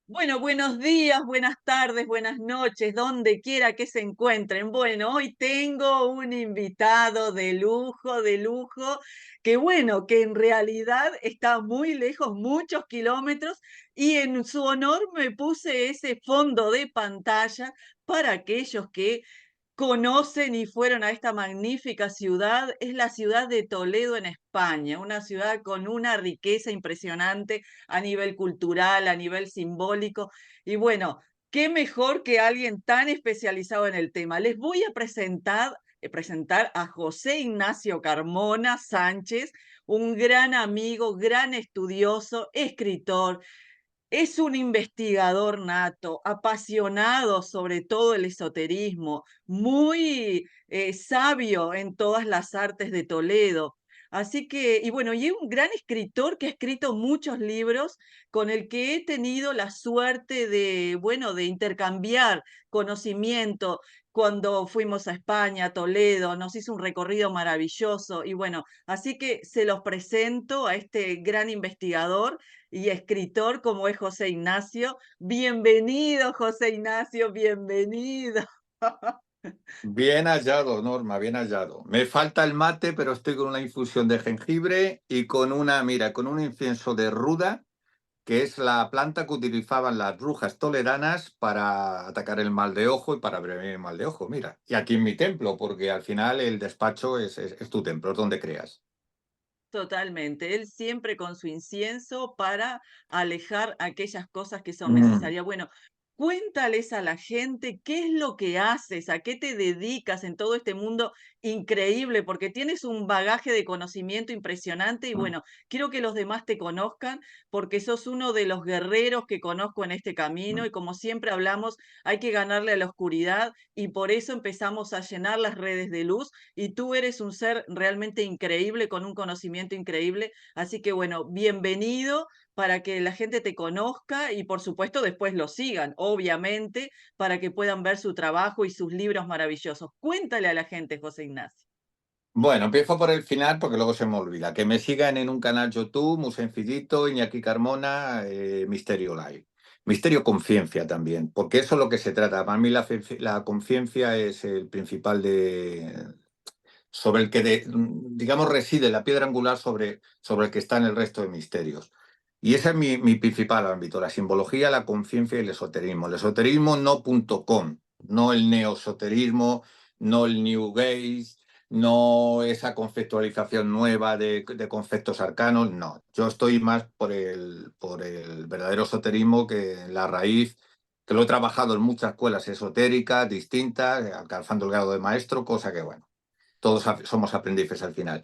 Bueno, buenos días, buenas tardes, buenas noches, donde quiera que se encuentren. Bueno, hoy tengo un invitado de lujo, que bueno, que en realidad está muy lejos, muchos kilómetros, y en su honor me puse ese fondo de pantalla para aquellos que conocen y fueron a esta magnífica ciudad. Es la ciudad de Toledo en España, una ciudad con una riqueza impresionante a nivel cultural, a nivel simbólico. Y bueno, qué mejor que alguien tan especializado en el tema. Les voy a presentar a José Ignacio Carmona Sánchez, un gran amigo, gran estudioso, escritor, es un investigador nato, apasionado sobre todo el esoterismo, muy sabio en todas las artes de Toledo. Así que, y bueno, y es un gran escritor que ha escrito muchos libros con el que he tenido la suerte de, bueno, de intercambiar conocimiento. Cuando fuimos a España, a Toledo, nos hizo un recorrido maravilloso. Y bueno, así que se los presento a este gran investigador y escritor como es José Ignacio. Bienvenido, José Ignacio, bienvenido. Bien hallado, Norma, bien hallado. Me falta el mate, pero estoy con una infusión de jengibre y con con un incienso de ruda, que es la planta que utilizaban las brujas toledanas para atacar el mal de ojo y para prevenir el mal de ojo. Mira, y aquí en mi templo, porque al final el despacho es tu templo, es donde creas. Totalmente. Él siempre con su incienso para alejar aquellas cosas que son Mm. necesarias. Bueno, cuéntales a la gente qué es lo que haces, a qué te dedicas en todo este mundo increíble, porque tienes un bagaje de conocimiento impresionante y bueno, quiero que los demás te conozcan porque sos uno de los guerreros que conozco en este camino y como siempre hablamos, hay que ganarle a la oscuridad y por eso empezamos a llenar las redes de luz y tú eres un ser realmente increíble, con un conocimiento increíble. Así que bueno, bienvenido para que la gente te conozca y por supuesto después lo sigan, obviamente, para que puedan ver su trabajo y sus libros maravillosos. Cuéntale a la gente, José Ignacio. Bueno, empiezo por el final porque luego se me olvida. Que me sigan en un canal YouTube muy sencillito, Iñaki Carmona, Misterio Live. Misterio Conciencia también, porque eso es lo que se trata. Para mí la conciencia es el principal sobre el que, digamos, reside la piedra angular sobre el que están el resto de misterios. Y ese es mi principal ámbito, la simbología, la conciencia y el esoterismo. El esoterismo no punto .com, no el neoesoterismo, no el New Age, no esa conceptualización nueva de conceptos arcanos, no. Yo estoy más por el verdadero esoterismo, que la raíz, que lo he trabajado en muchas escuelas esotéricas distintas, alcanzando el grado de maestro, cosa que, bueno, todos somos aprendices al final.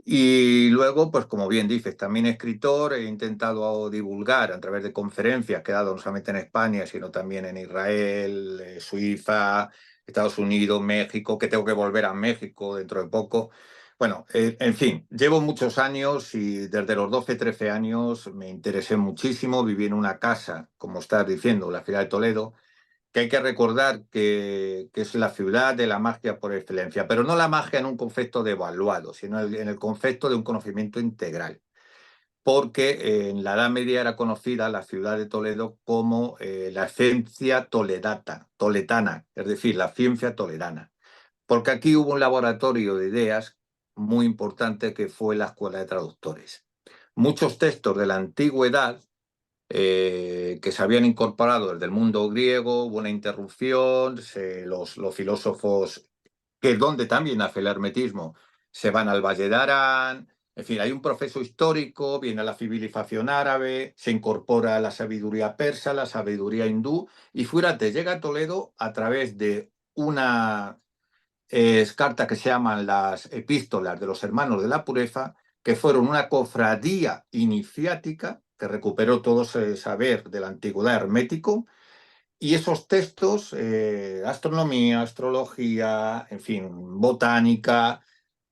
Y luego, pues como bien dices, también escritor, he intentado divulgar a través de conferencias que he dado no solamente en España, sino también en Israel, Suiza, Estados Unidos, México, que tengo que volver a México dentro de poco. Bueno, en fin, llevo muchos años y desde los 12, 13 años me interesé muchísimo, viví en una casa, como estás diciendo, la ciudad de Toledo, que hay que recordar que es la ciudad de la magia por excelencia, pero no la magia en un concepto devaluado, sino en el concepto de un conocimiento integral. Porque en la Edad Media era conocida la ciudad de Toledo como la ciencia toledana, es decir, la ciencia toledana. Porque aquí hubo un laboratorio de ideas muy importante que fue la Escuela de Traductores. Muchos textos de la antigüedad que se habían incorporado desde el mundo griego, hubo una interrupción, los filósofos, que es donde también nace el hermetismo, se van al Valle de Arán, en fin, hay un proceso histórico, viene la civilización árabe, se incorpora la sabiduría persa, la sabiduría hindú, y fíjate, llega a Toledo a través de una carta que se llaman las epístolas de los hermanos de la pureza, que fueron una cofradía iniciática que recuperó todo ese saber de la antigüedad hermético, y esos textos, astronomía, astrología, en fin, botánica,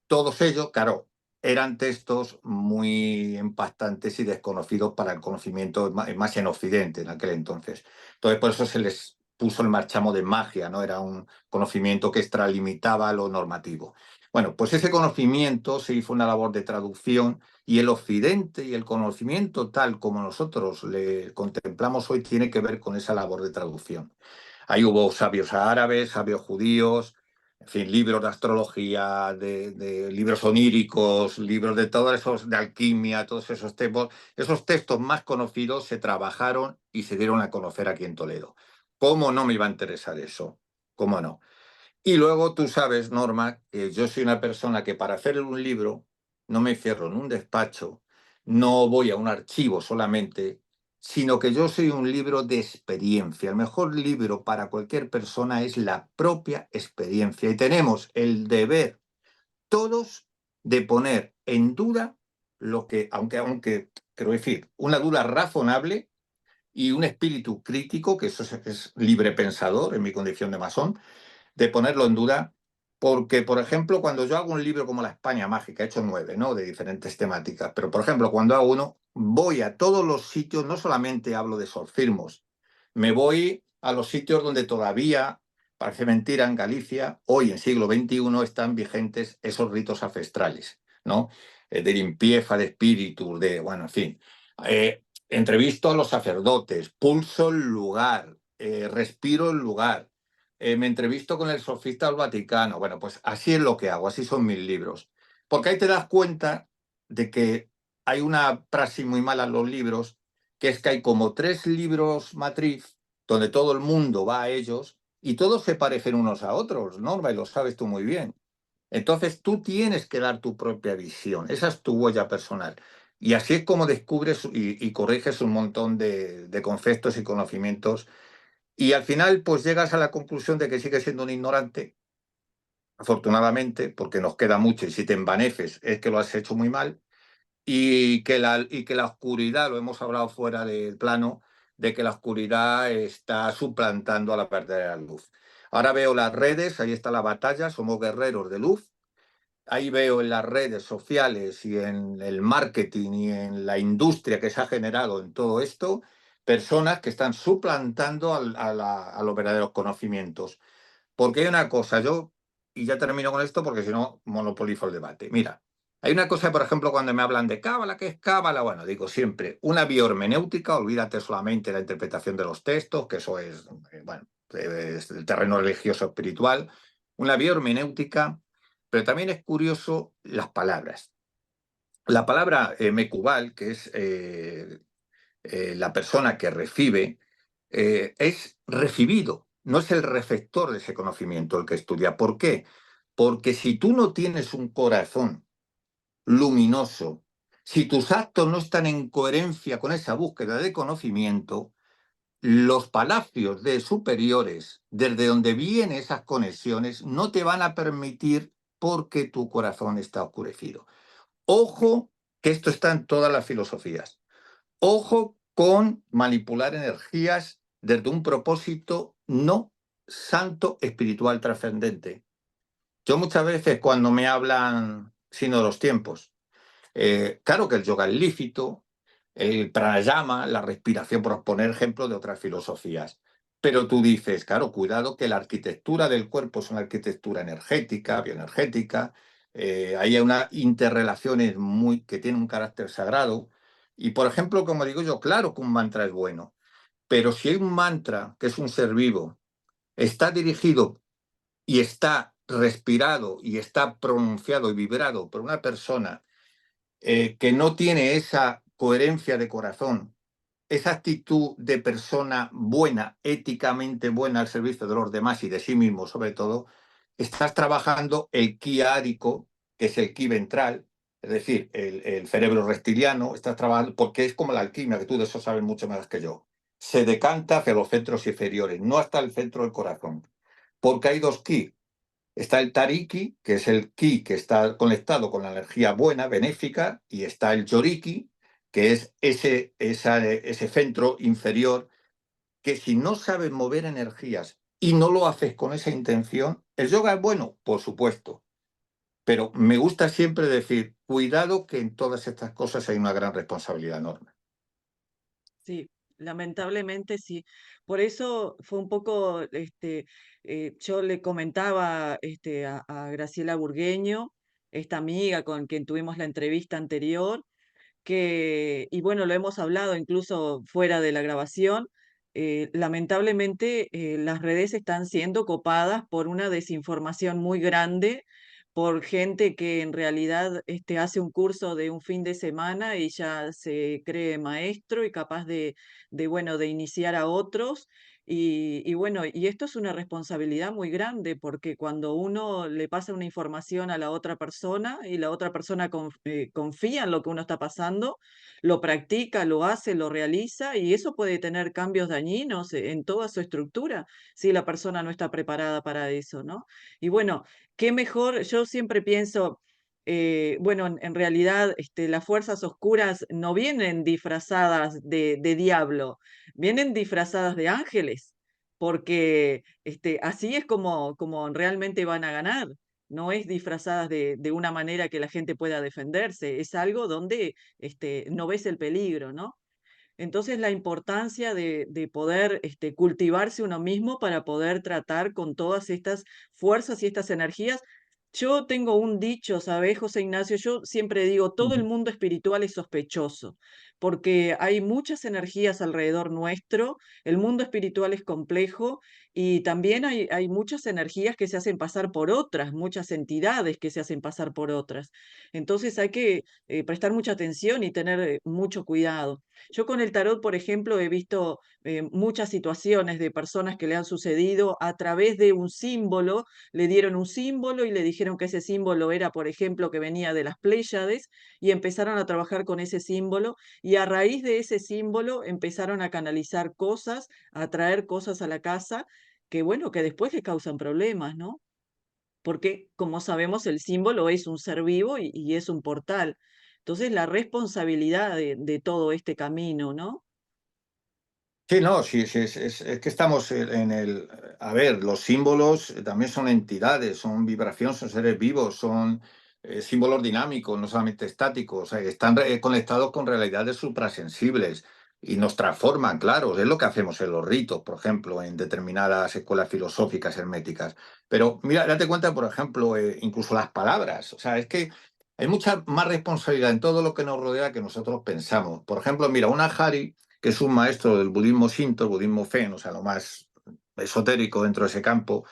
todos ellos, claro, eran textos muy impactantes y desconocidos para el conocimiento más en Occidente en aquel entonces. Entonces, por eso se les puso el marchamo de magia, ¿no? Era un conocimiento que extralimitaba lo normativo. Bueno, pues ese conocimiento se hizo una labor de traducción y el occidente y el conocimiento tal como nosotros le contemplamos hoy tiene que ver con esa labor de traducción. Ahí hubo sabios árabes, sabios judíos, en fin, libros de astrología, de libros oníricos, libros de todos esos, de alquimia, todos esos textos más conocidos se trabajaron y se dieron a conocer aquí en Toledo. ¿Cómo no me iba a interesar eso? ¿Cómo no? Y luego tú sabes, Norma, que yo soy una persona que para hacer un libro no me cierro en un despacho, no voy a un archivo solamente, sino que yo soy un libro de experiencia. El mejor libro para cualquier persona es la propia experiencia. Y tenemos el deber todos de poner en duda lo que, aunque quiero decir, una duda razonable y un espíritu crítico, que eso es libre pensador en mi condición de masón, de ponerlo en duda, porque, por ejemplo, cuando yo hago un libro como La España Mágica, he hecho 9, ¿no? De diferentes temáticas, pero, por ejemplo, cuando hago uno, voy a todos los sitios, no solamente hablo de exorcismos, me voy a los sitios donde todavía, parece mentira, en Galicia, hoy en siglo XXI, están vigentes esos ritos ancestrales, ¿no? De limpieza de espíritus, de, bueno, en fin. Entrevisto a los sacerdotes, pulso el lugar, respiro el lugar, me entrevisto con el sofista del Vaticano. Bueno, pues así es lo que hago, así son mis libros. Porque ahí te das cuenta de que hay una praxis muy mala en los libros, que es que hay como 3 libros matriz donde todo el mundo va a ellos y todos se parecen unos a otros, Norma, y lo sabes tú muy bien. Entonces tú tienes que dar tu propia visión, esa es tu huella personal. Y así es como descubres y corriges un montón de conceptos y conocimientos y al final, pues llegas a la conclusión de que sigues siendo un ignorante, afortunadamente, porque nos queda mucho y si te envaneces es que lo has hecho muy mal, y que la oscuridad, lo hemos hablado fuera del plano, de que la oscuridad está suplantando a la verdadera luz. Ahora veo las redes, ahí está la batalla, somos guerreros de luz. Ahí veo en las redes sociales y en el marketing y en la industria que se ha generado en todo esto, personas que están suplantando a los verdaderos conocimientos. Porque hay una cosa, y ya termino con esto porque si no monopolizo el debate. Mira, hay una cosa, por ejemplo, cuando me hablan de cábala, ¿qué es cábala? Bueno, digo siempre, una biohermenéutica, olvídate solamente de la interpretación de los textos, que eso es, bueno, es el terreno religioso espiritual, una biohermenéutica, pero también es curioso las palabras. La palabra mecubal, que es la persona que recibe, es recibido, no es el receptor de ese conocimiento el que estudia. ¿Por qué? Porque si tú no tienes un corazón luminoso, si tus actos no están en coherencia con esa búsqueda de conocimiento, los palacios de superiores, desde donde vienen esas conexiones, no te van a permitir porque tu corazón está oscurecido. Ojo, que esto está en todas las filosofías. Ojo con manipular energías desde un propósito no santo, espiritual, trascendente. Yo muchas veces cuando me hablan, sino de los tiempos, claro que el yoga es lícito, el pranayama, la respiración, por poner ejemplo de otras filosofías. Pero tú dices, claro, cuidado que la arquitectura del cuerpo es una arquitectura energética, bioenergética, hay unas interrelaciones que tienen un carácter sagrado. Y, por ejemplo, como digo yo, claro que un mantra es bueno, pero si hay un mantra que es un ser vivo, está dirigido y está respirado y está pronunciado y vibrado por una persona que no tiene esa coherencia de corazón, esa actitud de persona buena, éticamente buena al servicio de los demás y de sí mismo sobre todo, estás trabajando el ki árico, que es el ki ventral, es decir, el cerebro reptiliano, estás trabajando, porque es como la alquimia, que tú de eso sabes mucho más que yo. Se decanta hacia los centros inferiores, no hasta el centro del corazón, porque hay 2 ki. Está el Tariki, que es el ki que está conectado con la energía buena, benéfica, y está el Yoriki, que es ese centro inferior, que si no sabes mover energías y no lo haces con esa intención, el yoga es bueno, por supuesto, pero me gusta siempre decir, cuidado que en todas estas cosas hay una gran responsabilidad enorme. Sí, lamentablemente sí. Por eso fue un poco, yo le comentaba a Graciela Burgueño, esta amiga con quien tuvimos la entrevista anterior, y bueno, lo hemos hablado incluso fuera de la grabación, lamentablemente las redes están siendo copadas por una desinformación muy grande, por gente que en realidad hace un curso de un fin de semana y ya se cree maestro y capaz bueno, de iniciar a otros. Y bueno, y esto es una responsabilidad muy grande porque cuando uno le pasa una información a la otra persona y la otra persona confía en lo que uno está pasando, lo practica, lo hace, lo realiza y eso puede tener cambios dañinos en toda su estructura si la persona no está preparada para eso, ¿no? Y bueno, qué mejor, yo siempre pienso, bueno, en realidad las fuerzas oscuras no vienen disfrazadas de diablo, vienen disfrazadas de ángeles, porque así es como realmente van a ganar. No es disfrazadas de una manera que la gente pueda defenderse, es algo donde no ves el peligro, ¿no? Entonces, la importancia de poder cultivarse uno mismo para poder tratar con todas estas fuerzas y estas energías. Yo tengo un dicho, ¿sabes, José Ignacio? Yo siempre digo, todo el Ujú. mundo espiritual es sospechoso, porque hay muchas energías alrededor nuestro, el mundo espiritual es complejo y también hay muchas energías que se hacen pasar por otras, muchas entidades que se hacen pasar por otras. Entonces hay que prestar mucha atención y tener mucho cuidado. Yo con el tarot, por ejemplo, he visto muchas situaciones de personas que le han sucedido a través de un símbolo, le dieron un símbolo y le dijeron que ese símbolo era, por ejemplo, que venía de las Pléyades y empezaron a trabajar con ese símbolo y a raíz de ese símbolo empezaron a canalizar cosas, a traer cosas a la casa que, bueno, que después le causan problemas, ¿no? Porque, como sabemos, el símbolo es un ser vivo y es un portal. Entonces, la responsabilidad de todo este camino, ¿no? Sí, no, sí, sí, es que estamos en el... A ver, los símbolos también son entidades, son vibración, son seres vivos, son símbolos dinámicos, no solamente estáticos, o sea, que están conectados con realidades suprasensibles y nos transforman, claro, es lo que hacemos en los ritos, por ejemplo, en determinadas escuelas filosóficas herméticas. Pero mira, date cuenta, por ejemplo, incluso las palabras, o sea, es que hay mucha más responsabilidad en todo lo que nos rodea que nosotros pensamos. Por ejemplo, mira, una Hari que es un maestro del budismo Shinto, el budismo Zen, o sea, lo más esotérico dentro de ese campo,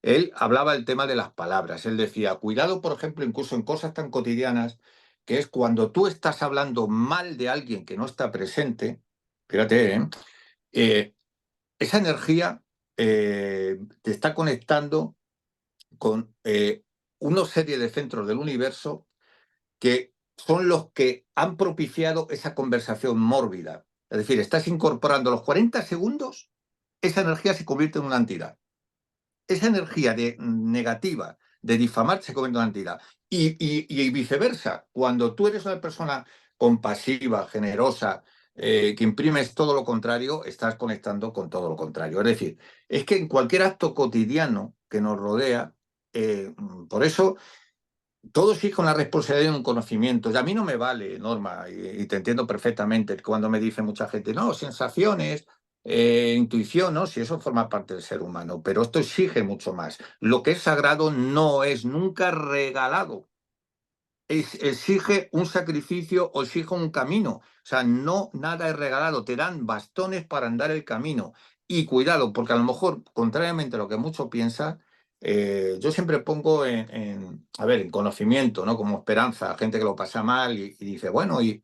él hablaba del tema de las palabras. Él decía, cuidado, por ejemplo, incluso en cosas tan cotidianas, que es cuando tú estás hablando mal de alguien que no está presente, fíjate, Eh, esa energía te está conectando con una serie de centros del universo que son los que han propiciado esa conversación mórbida. Es decir, estás incorporando a los 40 segundos, esa energía se convierte en una entidad. Esa energía negativa de difamar se convierte en una entidad. Y viceversa, cuando tú eres una persona compasiva, generosa, que imprimes todo lo contrario, estás conectando con todo lo contrario. Es decir, es que en cualquier acto cotidiano que nos rodea, por eso todo exige una responsabilidad y un conocimiento. Y a mí no me vale, Norma, y te entiendo perfectamente cuando me dice mucha gente, no, sensaciones, intuición, ¿no? Si eso forma parte del ser humano, pero esto exige mucho más. Lo que es sagrado no es nunca regalado, exige un sacrificio o exige un camino. O sea, no nada es regalado, te dan bastones para andar el camino. Y cuidado, porque a lo mejor, contrariamente a lo que muchos piensan, yo siempre pongo a ver, en conocimiento, ¿no? Como esperanza, gente que lo pasa mal y dice, bueno, ¿y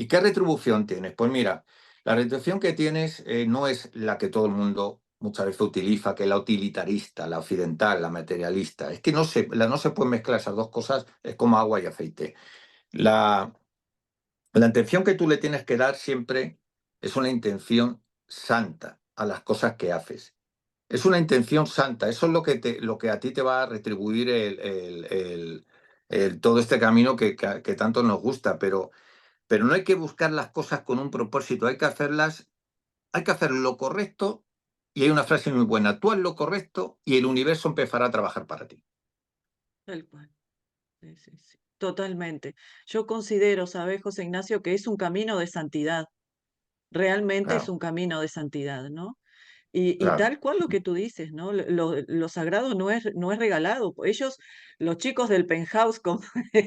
qué retribución tienes? Pues mira, la retribución que tienes no es la que todo el mundo muchas veces utiliza, que es la utilitarista, la occidental, la materialista. Es que no se pueden mezclar esas dos cosas, es como agua y aceite. La, la intención que tú le tienes que dar siempre es una intención santa a las cosas que haces. Es una intención santa, eso es lo que a ti te va a retribuir todo este camino que tanto nos gusta, pero no hay que buscar las cosas con un propósito, hay que hacer lo correcto y hay una frase muy buena, tú haz lo correcto y el universo empezará a trabajar para ti. Tal cual. Sí, sí, sí. Totalmente. Yo considero, ¿sabes, José Ignacio, que es un camino de santidad. realmente es claro, un camino de santidad, ¿no? Y claro. tal cual lo que tú dices, ¿no? Lo sagrado no es regalado. Ellos, los chicos del penthouse, como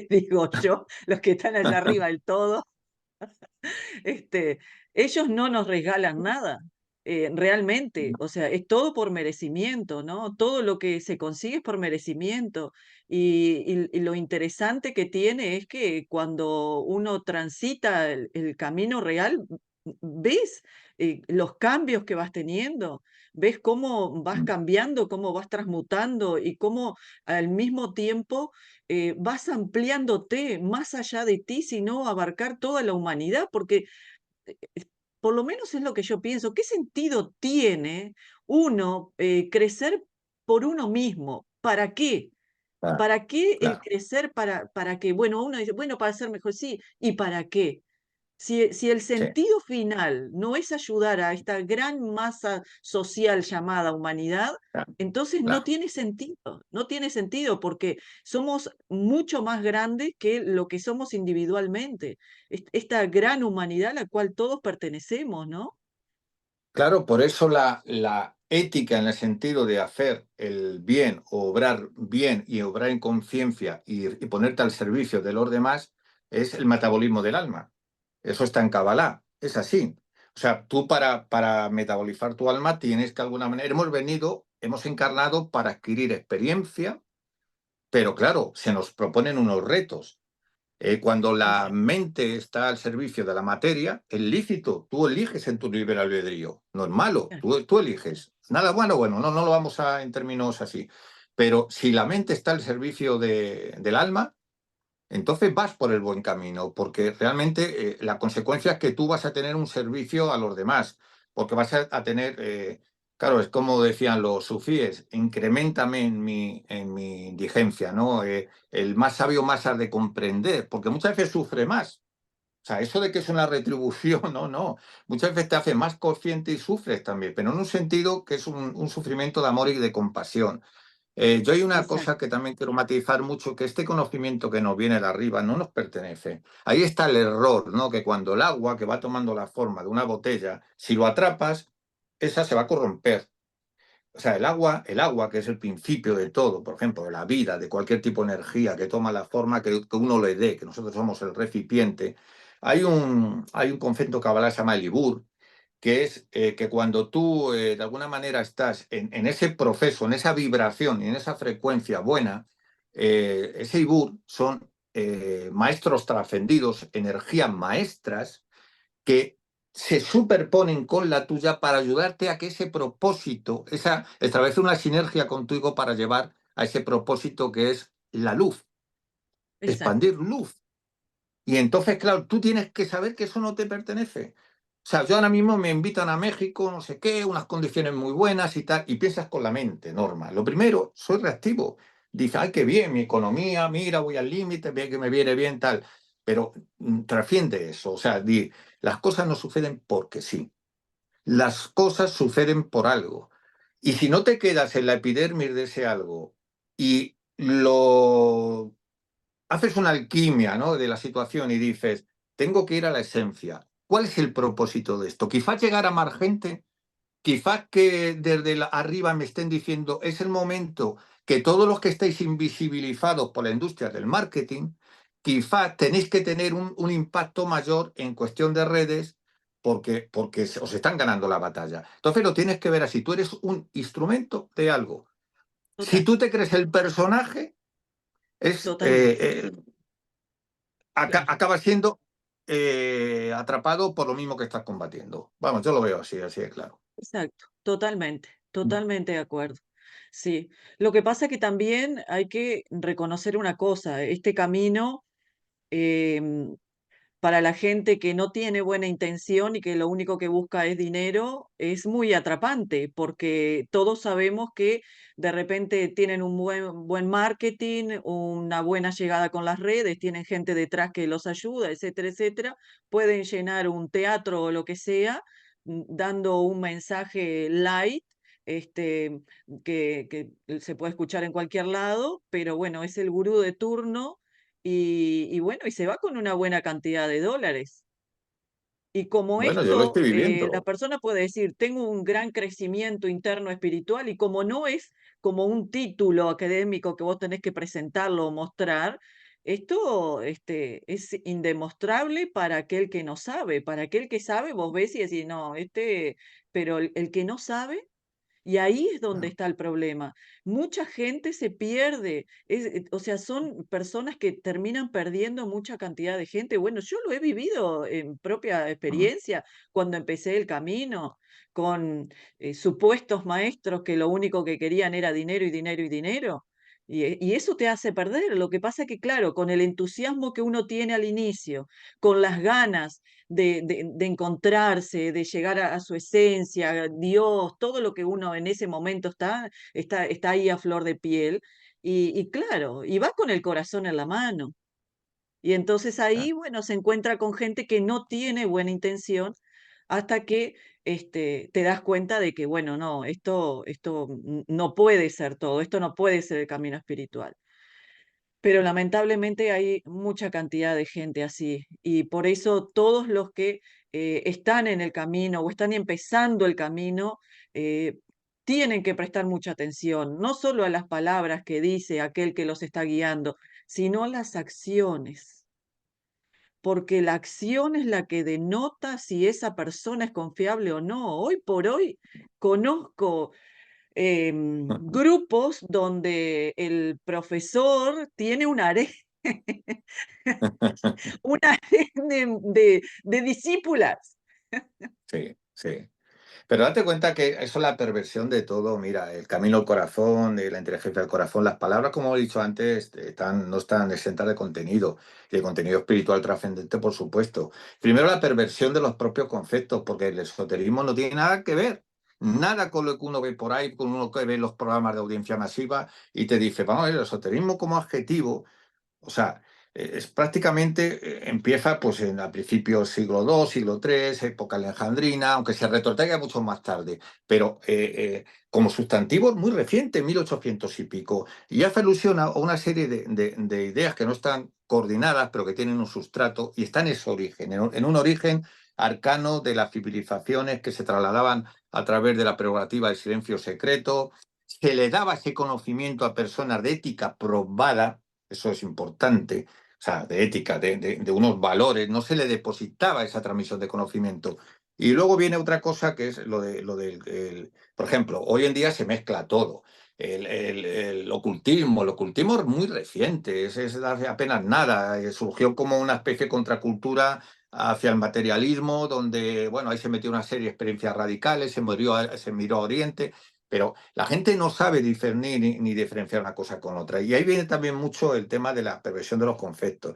digo yo, los que están allá arriba del todo, este, ellos no nos regalan nada, realmente, o sea, es todo por merecimiento, ¿no? Todo lo que se consigue es por merecimiento. Y lo interesante que tiene es que cuando uno transita el camino real, ves los cambios que vas teniendo, ves cómo vas Mm, cambiando, cómo vas transmutando y cómo al mismo tiempo vas ampliándote más allá de ti, sino abarcar toda la humanidad, porque por lo menos es lo que yo pienso. ¿Qué sentido tiene uno crecer por uno mismo? ¿Para qué? claro, ¿Para qué el claro, crecer para qué? Bueno, uno dice, bueno, para ser mejor, sí, ¿y para qué? Si el sí, sentido final no es ayudar a esta gran masa social llamada humanidad, claro, entonces no claro. tiene sentido, no tiene sentido porque somos mucho más grandes que lo que somos individualmente. Esta gran humanidad a la cual todos pertenecemos, ¿no? Claro, por eso la ética en el sentido de hacer el bien, o obrar bien y obrar en conciencia y ponerte al servicio de los demás es el metabolismo del alma. Eso está en Kabbalah, es así. O sea, tú para metabolizar tu alma tienes que de alguna manera, hemos venido, hemos encarnado para adquirir experiencia, pero claro, se nos proponen unos retos. Cuando la Exacto, mente está al servicio de la materia, es lícito, tú eliges en tu libre albedrío, no es malo, claro, tú eliges. Nada bueno, bueno, no lo vamos a en términos así. Pero si la mente está al servicio del alma, entonces vas por el buen camino, porque realmente la consecuencia es que tú vas a tener un servicio a los demás, porque vas a tener, claro, es como decían los sufíes, incrementame en mi indigencia, ¿no? El más sabio más has de comprender, porque muchas veces sufre más. O sea, eso de que es una retribución, no, no. Muchas veces te hace más consciente y sufres también, pero en un sentido que es un sufrimiento de amor y de compasión. Yo hay una cosa exacto, que también quiero matizar mucho, que este conocimiento que nos viene de arriba no nos pertenece. Ahí está el error, ¿no? Que cuando el agua, que va tomando la forma de una botella, si lo atrapas, esa se va a corromper. O sea, el agua, que es el principio de todo, por ejemplo, de la vida, de cualquier tipo de energía que toma la forma que uno le dé, que nosotros somos el recipiente, hay un concepto que se llama el Ibur, que es que cuando tú de alguna manera estás en ese proceso, en esa vibración y en esa frecuencia buena, ese Ibur son maestros trascendidos, energías maestras que se superponen con la tuya para ayudarte a que ese propósito, establece una sinergia contigo para llevar a ese propósito que es la luz, exacto, expandir luz. Y entonces, claro, tú tienes que saber que eso no te pertenece. O sea, yo ahora mismo me invitan a México, no sé qué, unas condiciones muy buenas y tal, y piensas con la mente, Norma. Lo primero, soy reactivo. Dice, ay, qué bien, mi economía, mira, voy al límite, ve que me viene bien, tal. Pero trasciende eso. O sea, las cosas no suceden porque sí. Las cosas suceden por algo. Y si no te quedas en la epidermis de ese algo y lo haces una alquimia, ¿no? De la situación y dices, tengo que ir a la esencia. ¿Cuál es el propósito de esto? Quizás llegar a más gente, quizás que desde arriba me estén diciendo, es el momento que todos los que estáis invisibilizados por la industria del marketing, quizás tenéis que tener un impacto mayor en cuestión de redes porque os están ganando la batalla. Entonces lo tienes que ver así, tú eres un instrumento de algo. Si total, tú te crees el personaje, es totalmente, claro. acaba siendo atrapado por lo mismo que estás combatiendo. Vamos, yo lo veo así, así de claro. Exacto, totalmente, totalmente de acuerdo. Sí, lo que pasa es que también hay que reconocer una cosa, este camino em, para la gente que no tiene buena intención y que lo único que busca es dinero, es muy atrapante, porque todos sabemos que de repente tienen un buen marketing, una buena llegada con las redes, tienen gente detrás que los ayuda, etcétera, etcétera, pueden llenar un teatro o lo que sea, dando un mensaje light. Este, que se puede escuchar en cualquier lado, pero bueno, es el gurú de turno y bueno, y se va con una buena cantidad de dólares. Y como Bueno, yo lo esto, estoy la viviendo. persona puede decir, tengo un gran crecimiento interno espiritual y como no es como un título académico que vos tenés que presentarlo o mostrar, esto es indemostrable para aquel que no sabe. Para aquel que sabe, vos ves y decís, no, pero el que no sabe, y ahí es donde Claro, está el problema. Mucha gente se pierde, o sea, son personas que terminan perdiendo mucha cantidad de gente. Bueno, yo lo he vivido en propia mm, experiencia cuando empecé el camino con supuestos maestros que lo único que querían era dinero y dinero y dinero. Y eso te hace perder. Lo que pasa es que, claro, con el entusiasmo que uno tiene al inicio, con las ganas de encontrarse, de llegar a su esencia, Dios, todo lo que uno en ese momento está ahí a flor de piel. Y claro, y va con el corazón en la mano. Y entonces ah, ahí, bueno, se encuentra con gente que no tiene buena intención hasta que te das cuenta de que, bueno, no, esto no puede ser todo, esto no puede ser el camino espiritual. Pero lamentablemente hay mucha cantidad de gente así y por eso todos los que están en el camino o están empezando el camino eh, tienen que prestar mucha atención, no solo a las palabras que dice aquel que los está guiando, sino a las acciones, porque la acción es la que denota si esa persona es confiable o no. Hoy por hoy conozco grupos donde el profesor tiene un harén, un harén de discípulas. sí, sí. Pero date cuenta que eso es la perversión de todo. Mira, el camino al corazón, la inteligencia del corazón, las palabras, como he dicho antes, no están exentas de contenido, y de contenido espiritual trascendente, por supuesto. Primero, la perversión de los propios conceptos, porque el esoterismo no tiene nada que ver. Nada con lo que uno ve por ahí, con uno que ve en los programas de audiencia masiva y te dice, vamos a ver, el esoterismo como adjetivo. O sea, es prácticamente, empieza pues a principios del siglo II, siglo III, época alejandrina, aunque se retrotraiga mucho más tarde, pero como sustantivo es muy reciente, 1800 y pico, y hace alusión a una serie de ideas que no están coordinadas, pero que tienen un sustrato y están en ese origen, en un origen arcano de las civilizaciones que se trasladaban a través de la prerrogativa del silencio secreto, se le daba ese conocimiento a personas de ética probada, eso es importante, o sea, de ética, de unos valores, no se le depositaba esa transmisión de conocimiento. Y luego viene otra cosa que es lo del, por ejemplo, hoy en día se mezcla todo. El ocultismo es muy reciente, es de hace apenas nada, surgió como una especie de contracultura hacia el materialismo, donde, bueno, ahí se metió una serie de experiencias radicales, se miró a Oriente, pero la gente no sabe discernir ni diferenciar una cosa con otra. Y ahí viene también mucho el tema de la perversión de los conceptos.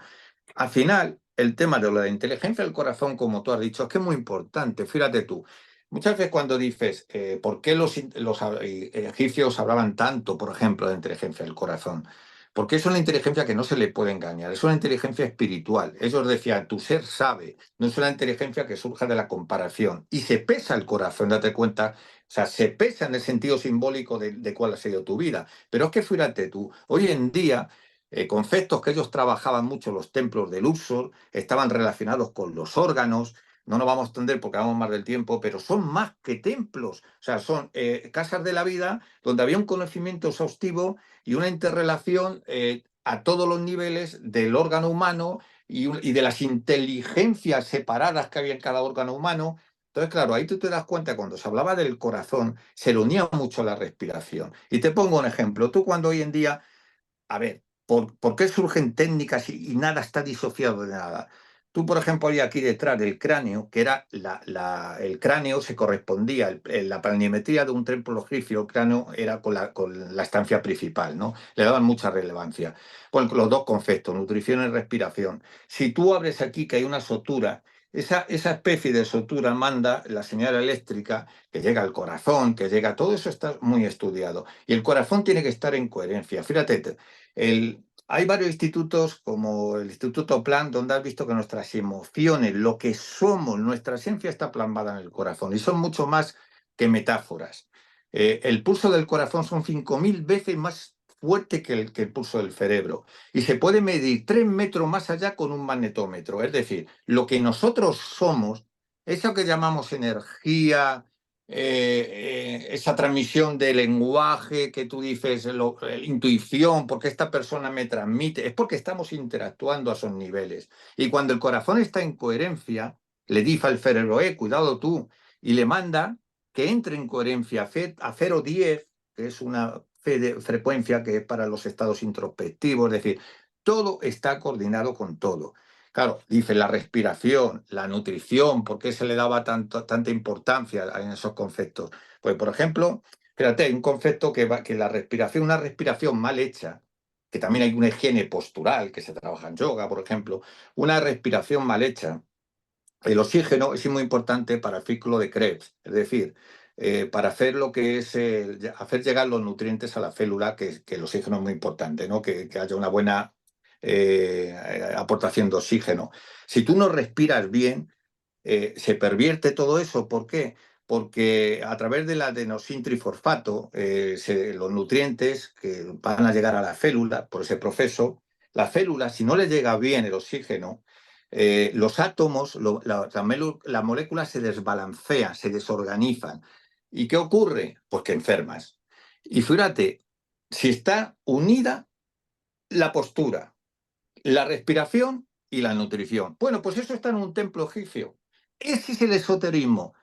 Al final, el tema de la inteligencia del corazón, como tú has dicho, es que es muy importante. Fíjate tú, muchas veces cuando dices, ¿por qué los egipcios hablaban tanto, por ejemplo, de inteligencia del corazón? Porque es una inteligencia que no se le puede engañar, es una inteligencia espiritual. Ellos decían, tu ser sabe, no es una inteligencia que surja de la comparación. Y se pesa el corazón, date cuenta, o sea, se pesa en el sentido simbólico de cuál ha sido tu vida. Pero es que fíjate tú, hoy en día conceptos que ellos trabajaban mucho, los templos de Luxor, estaban relacionados con los órganos. No nos vamos a extender porque vamos más del tiempo, pero son más que templos. O sea, son casas de la vida donde había un conocimiento exhaustivo y una interrelación a todos los niveles del órgano humano y de las inteligencias separadas que había en cada órgano humano. Entonces, claro, ahí tú te das cuenta, cuando se hablaba del corazón, se le unía mucho la respiración. Y te pongo un ejemplo. Tú cuando hoy en día, a ver, ¿por qué surgen técnicas y nada está disociado de nada? Tú, por ejemplo, hay aquí detrás del cráneo, que era el cráneo se correspondía, la planimetría de un templo egipcio, el cráneo era con la estancia principal, ¿no? Le daban mucha relevancia. Con los dos conceptos, nutrición y respiración. Si tú abres aquí que hay una sotura, esa especie de sotura manda la señal eléctrica que llega al corazón, que llega, todo eso está muy estudiado. Y el corazón tiene que estar en coherencia. Fíjate, hay varios institutos, como el Instituto Plan, donde has visto que nuestras emociones, lo que somos, nuestra esencia está plasmada en el corazón y son mucho más que metáforas. El pulso del corazón son 5.000 veces más fuerte que el pulso del cerebro y se puede medir 3 metros más allá con un magnetómetro. Es decir, lo que nosotros somos eso que llamamos energía, esa transmisión de lenguaje que tú dices, intuición, porque esta persona me transmite, es porque estamos interactuando a esos niveles. Y cuando el corazón está en coherencia, le dice al cerebro, cuidado tú, y le manda que entre en coherencia a 0,10, que es una frecuencia que es para los estados introspectivos, es decir, todo está coordinado con todo. Claro, dice la respiración, la nutrición, ¿por qué se le daba tanta importancia en esos conceptos? Pues, por ejemplo, fíjate, hay un concepto que la respiración, una respiración mal hecha, que también hay una higiene postural que se trabaja en yoga, por ejemplo, una respiración mal hecha. El oxígeno es muy importante para el ciclo de Krebs, es decir, para hacer lo que es hacer llegar los nutrientes a la célula, que el oxígeno es muy importante, ¿no? Que haya una buena aportación de oxígeno. Si tú no respiras bien, se pervierte todo eso. ¿Por qué? Porque a través del adenosintrifosfato, los nutrientes que van a llegar a la célula por ese proceso, la célula, si no le llega bien el oxígeno, los átomos, las moléculas se desbalancean, se desorganizan. ¿Y qué ocurre? Pues que enfermas. Y fíjate, si está unida la postura, la respiración y la nutrición. Bueno, pues eso está en un templo egipcio. Ese es el esoterismo.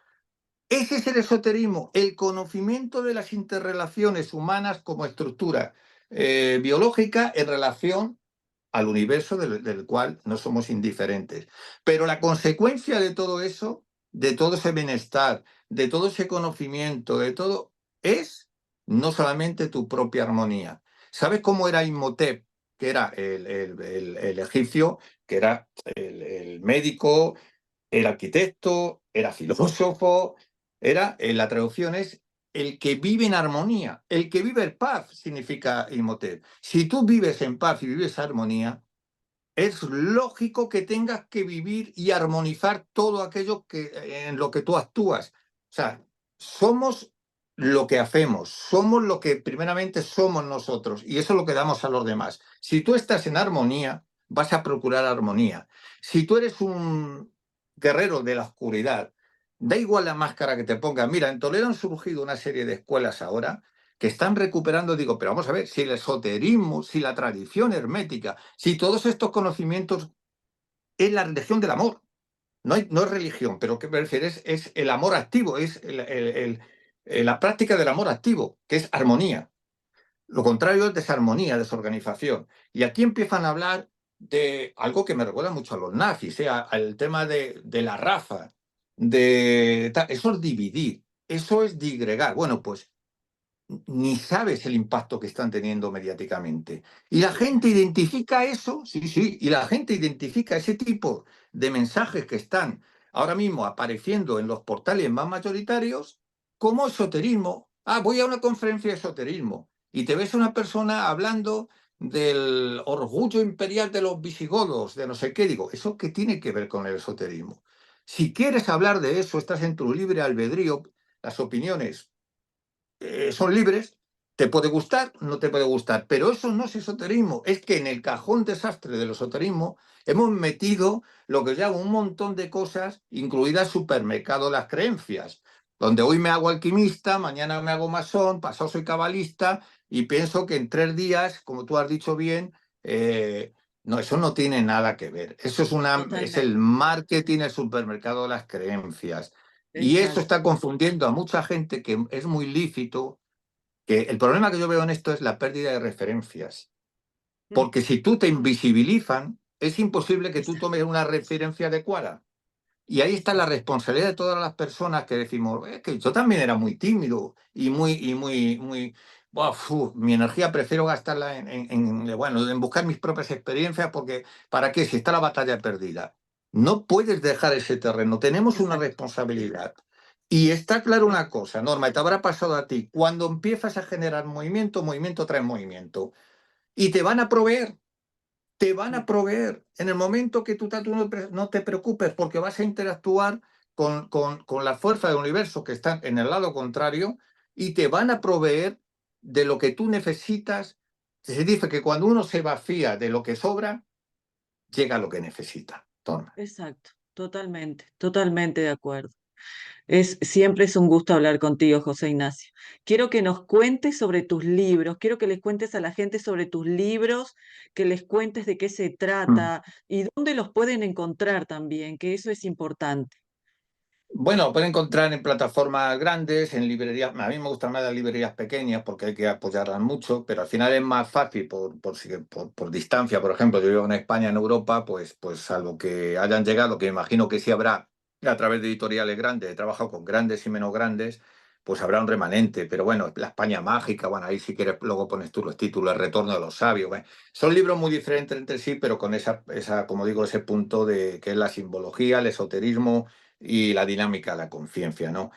Ese es el esoterismo, el conocimiento de las interrelaciones humanas como estructura biológica en relación al universo del cual no somos indiferentes. Pero la consecuencia de todo eso, de todo ese bienestar, de todo ese conocimiento, de todo, es no solamente tu propia armonía. ¿Sabes cómo era Imhotep, que era el egipcio, que era el médico, el arquitecto, era filósofo, era, la traducción es el que vive en armonía, el que vive en paz, significa Imhotep. Si tú vives en paz y vives en armonía, es lógico que tengas que vivir y armonizar todo aquello en lo que tú actúas. O sea, somos lo que hacemos, somos lo que primeramente somos nosotros, y eso es lo que damos a los demás. Si tú estás en armonía, vas a procurar armonía. Si tú eres un guerrero de la oscuridad, da igual la máscara que te pongas. Mira, en Toledo han surgido una serie de escuelas ahora que están recuperando, digo, pero vamos a ver, si el esoterismo, si la tradición hermética, si todos estos conocimientos es la religión del amor, no es religión, pero ¿qué me refieres? Es el amor activo, es la práctica del amor activo, que es armonía. Lo contrario es desarmonía, desorganización. Y aquí empiezan a hablar de algo que me recuerda mucho a los nazis, al tema de la raza, eso es dividir, eso es digregar. Bueno, pues ni sabes el impacto que están teniendo mediáticamente. Y la gente identifica eso, sí, sí, y la gente identifica ese tipo de mensajes que están ahora mismo apareciendo en los portales más mayoritarios como esoterismo. Ah, voy a una conferencia de esoterismo y te ves una persona hablando del orgullo imperial de los visigodos, de no sé qué. Digo, ¿eso qué tiene que ver con el esoterismo? Si quieres hablar de eso, estás en tu libre albedrío, las opiniones son libres, te puede gustar, no te puede gustar, pero eso no es esoterismo, es que en el cajón desastre del esoterismo hemos metido lo que llamo un montón de cosas, incluidas supermercado de las creencias, donde hoy me hago alquimista, mañana me hago masón, pasado soy cabalista y pienso que en 3 días, como tú has dicho bien, no, eso no tiene nada que ver. Eso es Totalmente. el marketing, el supermercado de las creencias. Y eso Exacto. está confundiendo a mucha gente, que es muy lícito, que el problema que yo veo en esto es la pérdida de referencias. Mm, Porque si tú te invisibilizan, es imposible que tú exacto. tomes una referencia adecuada. Y ahí está la responsabilidad de todas las personas que decimos, es que yo también era muy tímido y muy, buah, mi energía prefiero gastarla bueno, en buscar mis propias experiencias, porque ¿para qué? Si está la batalla perdida. No puedes dejar ese terreno, tenemos una Exacto. responsabilidad. Y está claro una cosa, Norma, te habrá pasado a ti, cuando empiezas a generar movimiento, movimiento trae movimiento. Y te van a proveer, te van a Mm, proveer en el momento que tú no te preocupes, porque vas a interactuar con la fuerza del universo que están en el lado contrario, y te van a proveer de lo que tú necesitas. Se dice que cuando uno se vacía de lo que sobra, llega a lo que necesita. Toma. exacto. totalmente, totalmente de acuerdo. Siempre es un gusto hablar contigo, José Ignacio. Quiero que nos cuentes sobre tus libros, quiero que les cuentes a la gente sobre tus libros, que les cuentes de qué se Mm. trata y dónde los pueden encontrar también, que eso es importante. Bueno, pueden encontrar en plataformas grandes, en librerías. A mí me gustan más las librerías pequeñas porque hay que apoyarlas mucho, pero al final es más fácil por distancia. Por ejemplo, yo vivo en España, en Europa, pues salvo que hayan llegado, que imagino que sí habrá a través de editoriales grandes, he trabajado con grandes y menos grandes, pues habrá un remanente. Pero bueno, La España Mágica, bueno, ahí si quieres luego pones tú los títulos, El Retorno de los Sabios. Bueno, son libros muy diferentes entre sí, pero con como digo, ese punto de que es la simbología, el esoterismo y la dinámica de la conciencia, ¿no?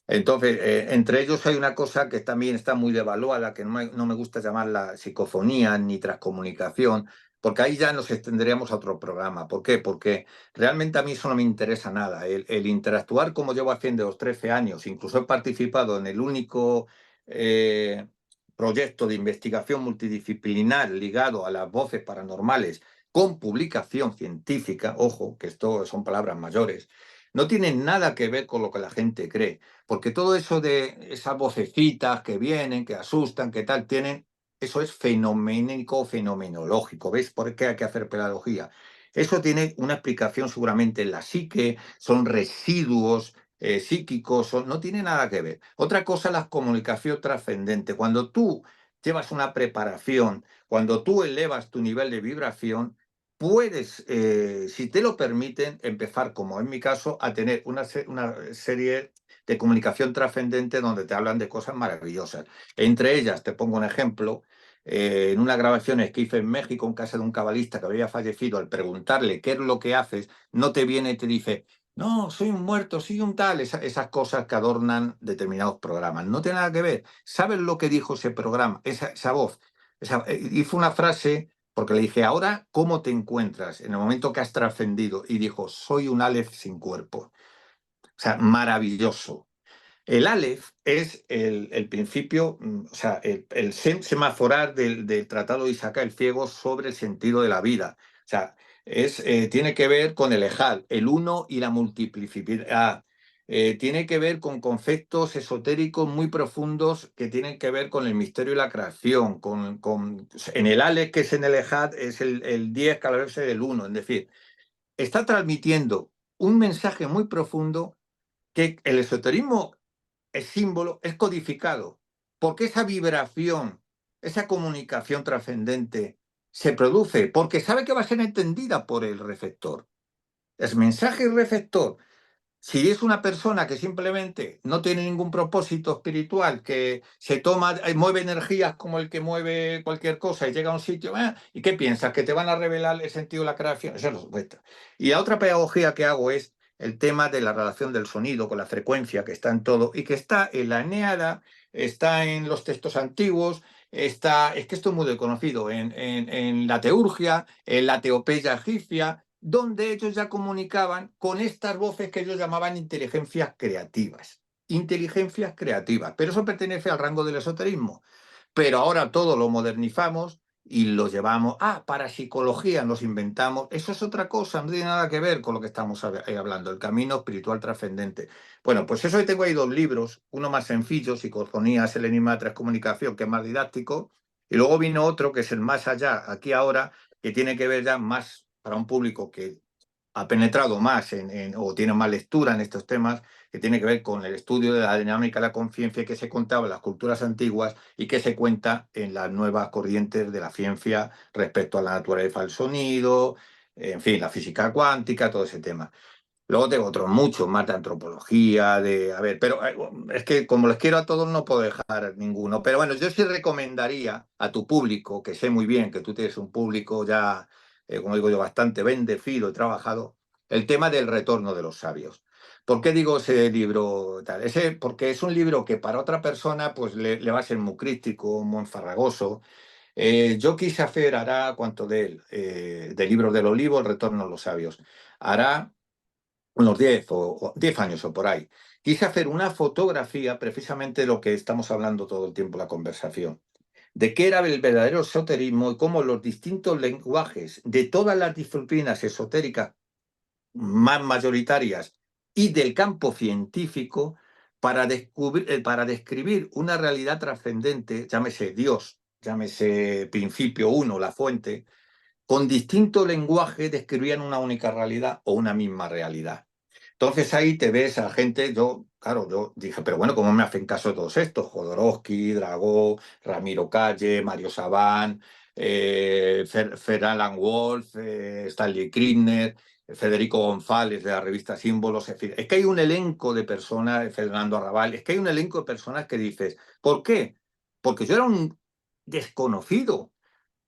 Entonces, entre ellos hay una cosa que también está muy devaluada, que no me gusta llamarla psicofonía ni transcomunicación, porque ahí ya nos extenderíamos a otro programa. ¿Por qué? Porque realmente a mí eso no me interesa nada. El interactuar como llevo haciendo los 13 años, incluso he participado en el único eh, proyecto de investigación multidisciplinar ligado a las voces paranormales con publicación científica, ojo, que esto son palabras mayores, no tiene nada que ver con lo que la gente cree, porque todo eso de esas vocecitas que vienen, que asustan, que tal, eso es fenoménico, fenomenológico. ¿Ves por qué hay que hacer pedagogía? Eso tiene una explicación seguramente en la psique, son residuos psíquicos, no tiene nada que ver. Otra cosa, la comunicación trascendente. Cuando tú llevas una preparación, cuando tú elevas tu nivel de vibración, puedes, si te lo permiten, empezar, como en mi caso, a tener una serie de comunicación trascendente donde te hablan de cosas maravillosas. Entre ellas, te pongo un ejemplo, en unas grabaciones que hice en México en casa de un cabalista que había fallecido, al preguntarle qué es lo que haces, no te viene y te dice, no, soy un muerto, soy un tal, esas cosas que adornan determinados programas. No tiene nada que ver. ¿Sabes lo que dijo ese programa, esa voz? Hizo una frase porque le dije, ahora, ¿cómo te encuentras en el momento que has trascendido? Y dijo, soy un Aleph sin cuerpo. O sea, maravilloso. El Aleph es el principio, o sea, el semaforar del Tratado de Isaac el Ciego sobre el sentido de la vida. O sea, tiene que ver con el Ejad, el uno y la multiplicidad. Tiene que ver con conceptos esotéricos muy profundos que tienen que ver con el misterio de la creación. En el Aleph, que es en el Ejad, es el 10 que a la vez es el uno. Es decir, está transmitiendo un mensaje muy profundo que el esoterismo es símbolo, es codificado, porque esa vibración, esa comunicación trascendente se produce porque sabe que va a ser entendida por el receptor. Es mensaje y receptor. Si es una persona que simplemente no tiene ningún propósito espiritual, que se toma, mueve energías como el que mueve cualquier cosa y llega a un sitio, ¿y qué piensas? ¿Que te van a revelar el sentido de la creación? Eso no cuesta. Y la otra pedagogía que hago es el tema de la relación del sonido con la frecuencia que está en todo y que está en la Eneada, está en los textos antiguos, es que esto es muy desconocido, en la teurgia, en la teopeya egipcia, donde ellos ya comunicaban con estas voces que ellos llamaban inteligencias creativas. Inteligencias creativas, pero eso pertenece al rango del esoterismo. Pero ahora todo lo modernizamos y lo llevamos, para psicología nos inventamos, eso es otra cosa, no tiene nada que ver con lo que estamos hablando, el camino espiritual trascendente. Bueno, pues eso, tengo ahí dos libros, uno más sencillo, Psicofonías, el enigma de la transcomunicación, que es más didáctico, y luego vino otro que es el más allá, aquí ahora, que tiene que ver ya más para un público que ha penetrado más o tiene más lectura en estos temas, que tiene que ver con el estudio de la dinámica de la conciencia que se contaba en las culturas antiguas y que se cuenta en las nuevas corrientes de la ciencia respecto a la naturaleza del sonido, en fin, la física cuántica, todo ese tema. Luego tengo otros muchos más de antropología, a ver, pero es que como les quiero a todos no puedo dejar ninguno. Pero bueno, yo sí recomendaría a tu público, que sé muy bien que tú tienes un público ya, como digo yo, bastante bendecido y trabajado, el tema del retorno de los sabios. ¿Por qué digo ese libro tal? Porque es un libro que para otra persona pues le va a ser muy crítico, muy enfarragoso. Yo quise hacer, hará cuánto de él, del libro del olivo, El retorno de los sabios. Hará unos 10 años o por ahí, quise hacer una fotografía precisamente de lo que estamos hablando todo el tiempo en la conversación, de qué era el verdadero esoterismo y cómo los distintos lenguajes de todas las disciplinas esotéricas más mayoritarias y del campo científico para describir una realidad trascendente, llámese Dios, llámese principio uno, la fuente, con distinto lenguaje describían una única realidad o una misma realidad. Entonces ahí te ves a gente, yo dije, pero bueno, ¿cómo me hacen caso todos estos? Jodorowsky, Dragó, Ramiro Calle, Mario Sabán, Fer Alan Wolf, Stanley Kriegner, Federico González de la revista Símbolos, en fin, es que hay un elenco de personas, Fernando Arrabal, es que hay un elenco de personas que dices, ¿por qué? Porque yo era un desconocido,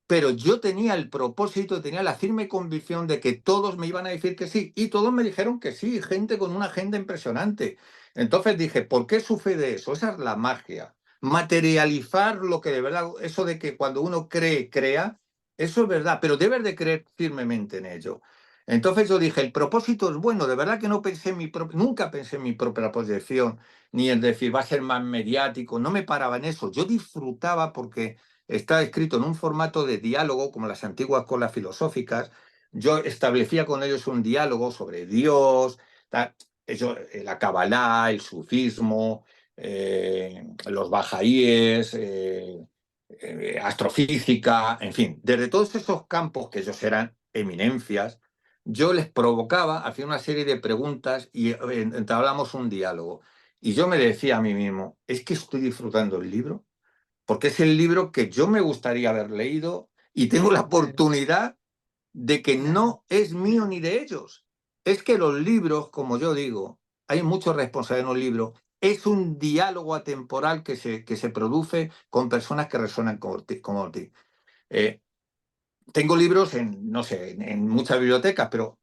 pero yo tenía el propósito, tenía la firme convicción de que todos me iban a decir que sí, y todos me dijeron que sí, gente con una agenda impresionante. Entonces dije, ¿por qué sucede eso? Esa es la magia. Materializar lo que de verdad, eso de que cuando uno cree, crea, eso es verdad, pero debes de creer firmemente en ello. Entonces yo dije, el propósito es bueno, de verdad que no pensé en nunca pensé en mi propia proyección, ni en decir, va a ser más mediático, no me paraba en eso, yo disfrutaba porque está escrito en un formato de diálogo, como las antiguas colas filosóficas. Yo establecía con ellos un diálogo sobre Dios, la Kabbalah, el sufismo, los bajaíes, astrofísica, en fin, desde todos esos campos que ellos eran eminencias, yo les provocaba, hacía una serie de preguntas y entablamos un diálogo. Y yo me decía a mí mismo, es que estoy disfrutando el libro porque es el libro que yo me gustaría haber leído y tengo la Claro, oportunidad de que claro, no es mío ni de ellos. Es que los libros, como yo digo, hay mucho responsable en los libros, es un diálogo atemporal que se produce con personas que resuenan como ti. Eh, tengo libros en, no sé, en muchas bibliotecas, pero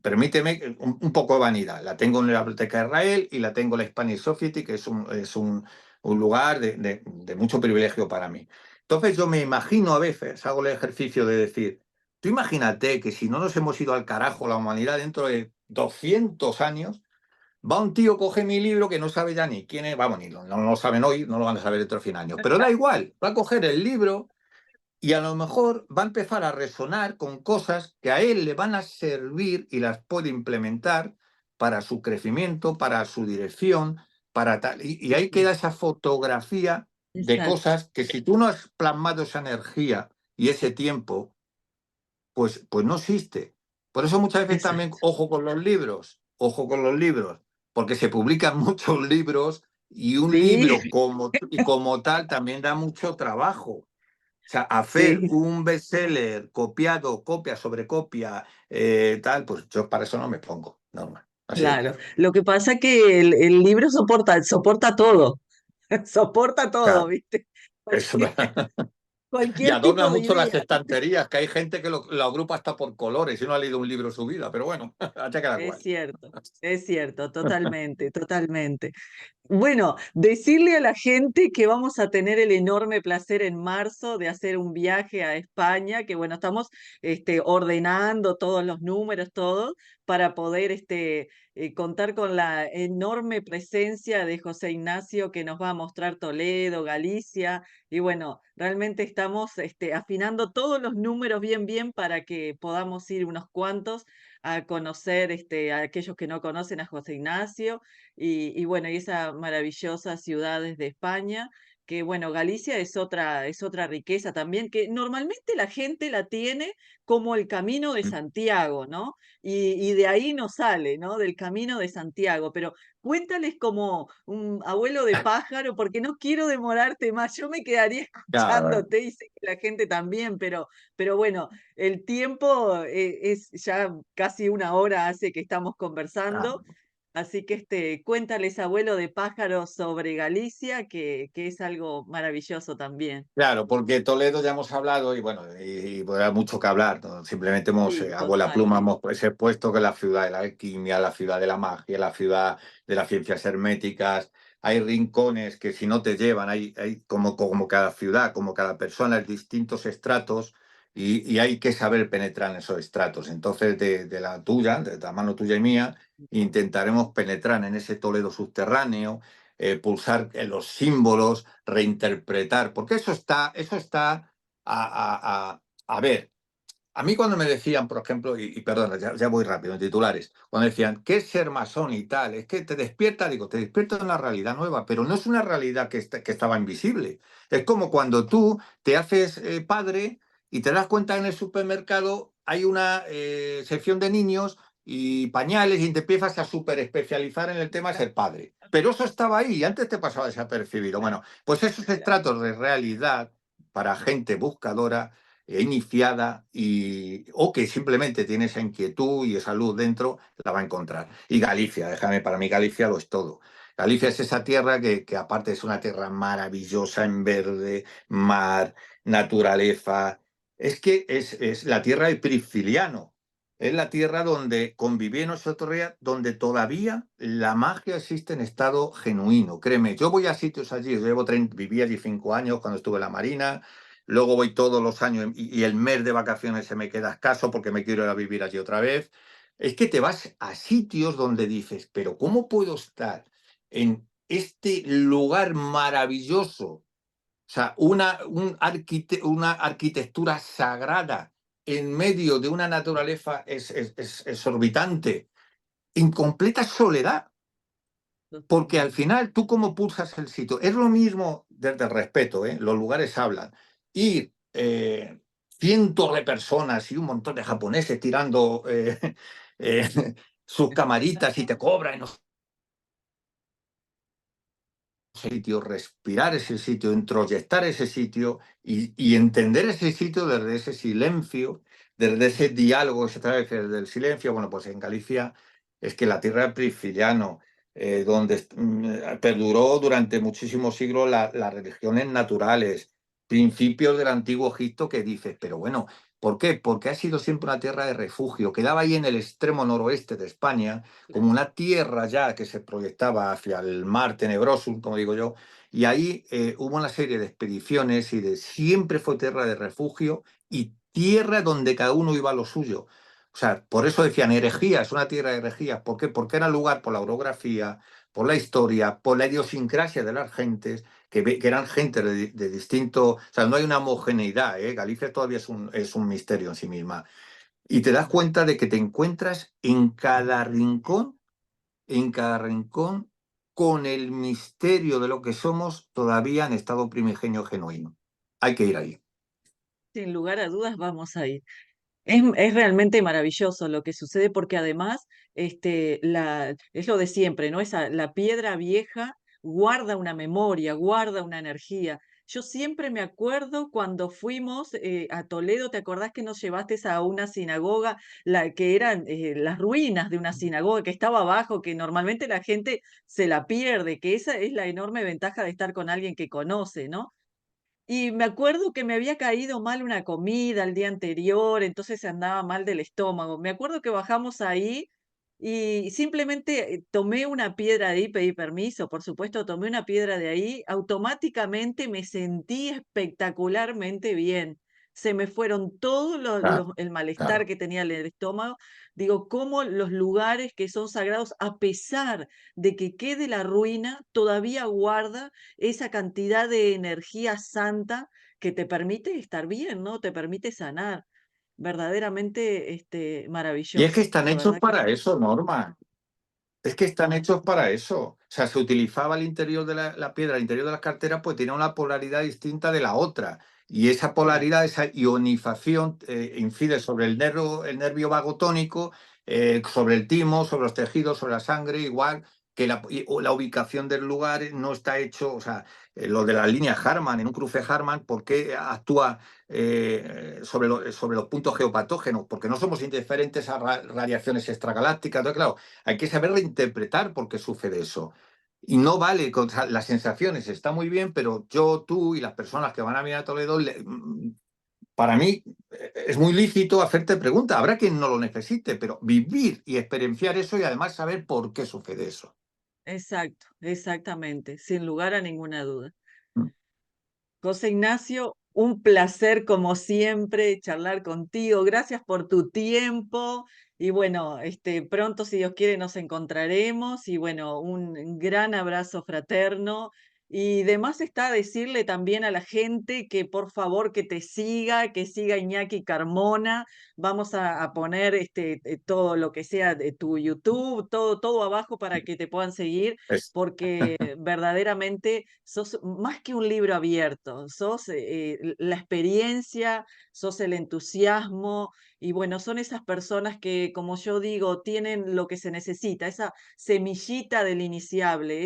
permíteme un poco de vanidad. La tengo en la Biblioteca de Israel y la tengo en la Spanish Society, que es un lugar de mucho privilegio para mí. Entonces yo me imagino a veces, hago el ejercicio de decir, tú imagínate que si no nos hemos ido al carajo la humanidad dentro de 200 años, va un tío, coge mi libro que no sabe ya ni quién es, vamos, no lo saben hoy, no lo van a saber dentro de 100 años, pero da igual, va a coger el libro y a lo mejor va a empezar a resonar con cosas que a él le van a servir y las puede implementar para su crecimiento, para su dirección, para tal. Y ahí queda esa fotografía de exacto, cosas que si tú no has plasmado esa energía y ese tiempo, pues no existe. Por eso muchas veces también, exacto, ojo con los libros, porque se publican muchos libros y un sí, libro como tal también da mucho trabajo. O sea, hacer sí, un bestseller copiado, copia sobre copia, tal, pues yo para eso no me pongo, normal. Así de claro. claro. Lo que pasa que el libro soporta todo, soporta todo, Claro, ¿viste? eso. Cualquier, Y cualquier adorna tipo de mucho las idea. estanterías, que hay gente que lo agrupa hasta por colores y no ha leído un libro en su vida, pero bueno, allá cada cual. Es cierto, totalmente, totalmente. Bueno, decirle a la gente que vamos a tener el enorme placer en marzo de hacer un viaje a España, que bueno, estamos ordenando todos los números, todo, para poder contar con la enorme presencia de José Ignacio que nos va a mostrar Toledo, Galicia, y bueno, realmente estamos afinando todos los números bien, bien para que podamos ir unos cuantos a conocer a aquellos que no conocen a José Ignacio y bueno, y esas maravillosas ciudades de España, que bueno, Galicia es otra riqueza también, que normalmente la gente la tiene como el Camino de Santiago, ¿no? Y de ahí no sale, ¿no? Del Camino de Santiago, pero cuéntales como un abuelo de pájaro, porque no quiero demorarte más, yo me quedaría Claro, escuchándote y sé que la gente también, pero bueno, el tiempo es ya casi una hora hace que estamos conversando. claro. Así que cuéntales, abuelo de pájaros, sobre Galicia, que es algo maravilloso también. Claro, porque Toledo ya hemos hablado y bueno, y habrá mucho que hablar, ¿no? Simplemente Sí, hago la total. pluma, hemos expuesto que es la ciudad de la alquimia, la ciudad de la magia, la ciudad de las ciencias herméticas. Hay rincones que si no te llevan, hay como cada ciudad, como cada persona, hay distintos estratos y hay que saber penetrar en esos estratos. Entonces, de la tuya, de la mano tuya y mía, intentaremos penetrar en ese Toledo subterráneo, pulsar en los símbolos, reinterpretar, porque eso está a ver. A mí cuando me decían, por ejemplo, y perdona, ya voy rápido, en titulares, cuando decían, ¿qué es ser masón y tal? Es que te despierta, digo, te despierta en una realidad nueva, pero no es una realidad que estaba invisible. Es como cuando tú te haces padre y te das cuenta en el supermercado hay una sección de niños y pañales y te empiezas a súper especializar en el tema de ser padre. Pero eso estaba ahí y antes te pasaba desapercibido. Bueno, pues esos estratos de realidad para gente buscadora iniciada o que simplemente tiene esa inquietud y esa luz dentro, la va a encontrar. Y Galicia, déjame, para mí Galicia lo es todo. Galicia es esa tierra que aparte es una tierra maravillosa en verde, mar, naturaleza. Es que es la tierra de Prisciliano. Es la tierra donde conviví en Osotorrea, donde todavía la magia existe en estado genuino. Créeme, yo voy a sitios allí, viví allí 5 años cuando estuve en la Marina, luego voy todos los años y el mes de vacaciones se me queda escaso porque me quiero ir a vivir allí otra vez. Es que te vas a sitios donde dices, pero ¿cómo puedo estar en este lugar maravilloso? O sea, una arquitectura sagrada en medio de una naturaleza exorbitante, en completa soledad. Porque al final, tú cómo pulsas el sitio. Es lo mismo desde el respeto, ¿eh? Los lugares hablan. Ir cientos de personas y un montón de japoneses tirando eh, sus camaritas y te cobran, no sitio, respirar ese sitio, introyectar ese sitio y entender ese sitio desde ese silencio, desde ese diálogo, esa través del silencio. Bueno, pues en Galicia es que la tierra de Prisciliano, donde perduró durante muchísimos siglos las religiones naturales, principios del antiguo Egipto que dices, pero bueno, ¿por qué? Porque ha sido siempre una tierra de refugio. Quedaba ahí en el extremo noroeste de España, como una tierra ya que se proyectaba hacia el mar tenebroso, como digo yo, y ahí hubo una serie de expediciones siempre fue tierra de refugio y tierra donde cada uno iba a lo suyo. O sea, por eso decían herejía, es una tierra de herejías. ¿Por qué? Porque era lugar por la orografía, por la historia, por la idiosincrasia de las gentes, que eran gente de distinto. O sea, no hay una homogeneidad, ¿eh? Galicia todavía es un misterio en sí misma. Y te das cuenta de que te encuentras en cada rincón, con el misterio de lo que somos todavía en estado primigenio genuino. Hay que ir ahí. Sin lugar a dudas vamos a ir. Es realmente maravilloso lo que sucede porque además es lo de siempre, ¿no? La piedra vieja guarda una memoria, guarda una energía. Yo siempre me acuerdo cuando fuimos a Toledo, ¿te acordás que nos llevaste a una sinagoga, que eran las ruinas de una sinagoga que estaba abajo, que normalmente la gente se la pierde, que esa es la enorme ventaja de estar con alguien que conoce, ¿no? Y me acuerdo que me había caído mal una comida el día anterior, entonces andaba mal del estómago. Me acuerdo que bajamos ahí y simplemente tomé una piedra de ahí, pedí permiso, por supuesto, tomé una piedra de ahí, automáticamente me sentí espectacularmente bien. Se me fueron todos Claro, el malestar claro. que tenía en el estómago. Digo, cómo los lugares que son sagrados, a pesar de que quede la ruina, todavía guarda esa cantidad de energía santa que te permite estar bien, ¿no? Te permite sanar. Verdaderamente, Y es que maravilloso, están la hechos verdad que para sí. eso, Norma. Es que están hechos para eso. O sea, se utilizaba el interior de la piedra, el interior de las carteras, pues tenía una polaridad distinta de la otra. Y esa Claro. polaridad, esa ionización, incide sobre el nervio vago tónico, sobre el timo, sobre los tejidos, sobre la sangre, igual que o la ubicación del lugar no está hecho, o sea, lo de la línea Harman, en un cruce Harman, ¿por qué actúa sobre los puntos geopatógenos? Porque no somos indiferentes a radiaciones extragalácticas. Entonces, claro, hay que saber reinterpretar por qué sucede eso. Y no vale, o sea, las sensaciones está muy bien, pero yo, tú y las personas que van a venir a Toledo, para mí es muy lícito hacerte preguntas. Habrá quien no lo necesite, pero vivir y experienciar eso y además saber por qué sucede eso. Exacto, exactamente, sin lugar a ninguna duda. Mm. José Ignacio, un placer como siempre charlar contigo. Gracias por tu tiempo. Y bueno, pronto, si Dios quiere, nos encontraremos. Y bueno, un gran abrazo fraterno Y demás está decirle también a la gente que por favor que te siga, que siga Iñaki Carmona. Vamos a poner todo lo que sea de tu YouTube, todo abajo para que te puedan seguir, Es, porque verdaderamente sos más que un libro abierto, sos la experiencia, sos el entusiasmo, y bueno, son esas personas que, como yo digo, tienen lo que se necesita, esa semillita del iniciable,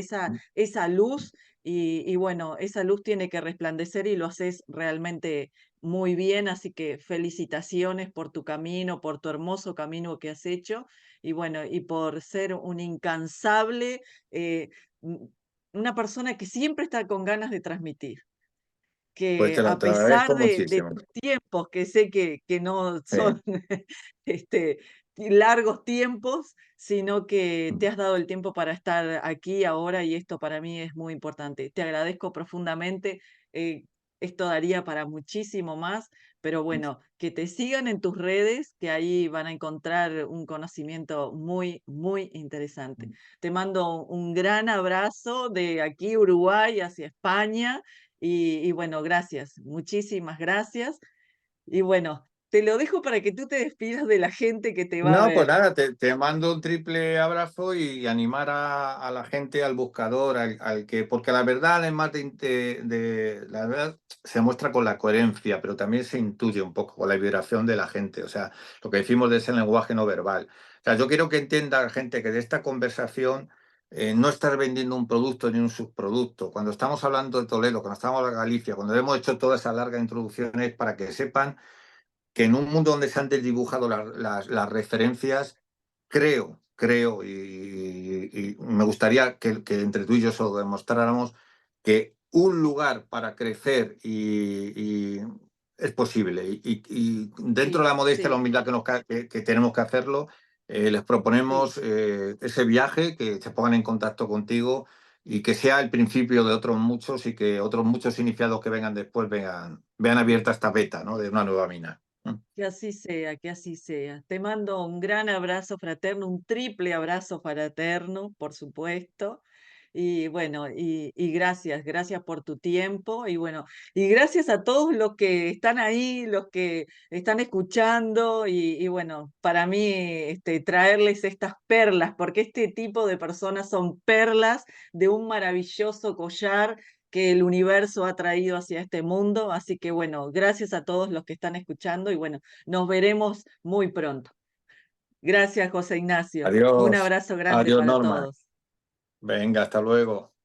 esa luz, y bueno, esa luz tiene que resplandecer y lo haces realmente muy bien, así que felicitaciones por tu camino, por tu hermoso camino que has hecho, y bueno, y por ser un incansable, mm, una persona que siempre está con ganas de transmitir, pues que a te lo pesar agradezco de muchísimo. tus tiempos, que sé que no Sí. son este, largos tiempos, sino que te has dado el tiempo para estar aquí ahora y esto para mí es muy importante. Te agradezco profundamente. eh, Esto daría para muchísimo más, pero bueno, que te sigan en tus redes, que ahí van a encontrar un conocimiento muy, muy interesante. Te mando un gran abrazo de aquí, Uruguay, hacia España. Y bueno, gracias, muchísimas gracias. Y bueno, te lo dejo para que tú te despidas de la gente que te va a No, pues ver. nada, te mando un triple abrazo y animar a la gente, al buscador, al que, porque la verdad, además la verdad, se muestra con la coherencia, pero también se intuye un poco con la vibración de la gente, o sea, lo que decimos de ese lenguaje no verbal. O sea, yo quiero que entienda la gente que de esta conversación no estar vendiendo un producto ni un subproducto. Cuando estamos hablando de Toledo, cuando estamos hablando de Galicia, cuando hemos hecho toda esa larga introducción es para que sepan que en un mundo donde se han desdibujado las referencias, creo, y me gustaría que entre tú y yo se lo demostráramos, que un lugar para crecer es posible. Y dentro de Sí, la modestia y la sí, humildad que tenemos que hacerlo, les sí. proponemos ese viaje, que se pongan en contacto contigo y que sea el principio de otros muchos y que otros muchos iniciados que vengan después vean abierta esta beta, ¿no?, de una nueva mina. Que así sea, que así sea. Te mando un gran abrazo fraterno, un triple abrazo fraterno, por supuesto. Y bueno, y gracias, gracias por tu tiempo. Y bueno, y gracias a todos los que están ahí, los que están escuchando. Y bueno, para mí, traerles estas perlas, porque este tipo de personas son perlas de un maravilloso collar que el universo ha traído hacia este mundo. Así que bueno, gracias a todos los que están escuchando y bueno, nos veremos muy pronto. Gracias, José Ignacio. Un Adiós, abrazo grande adiós para Norma. todos. Venga, hasta luego.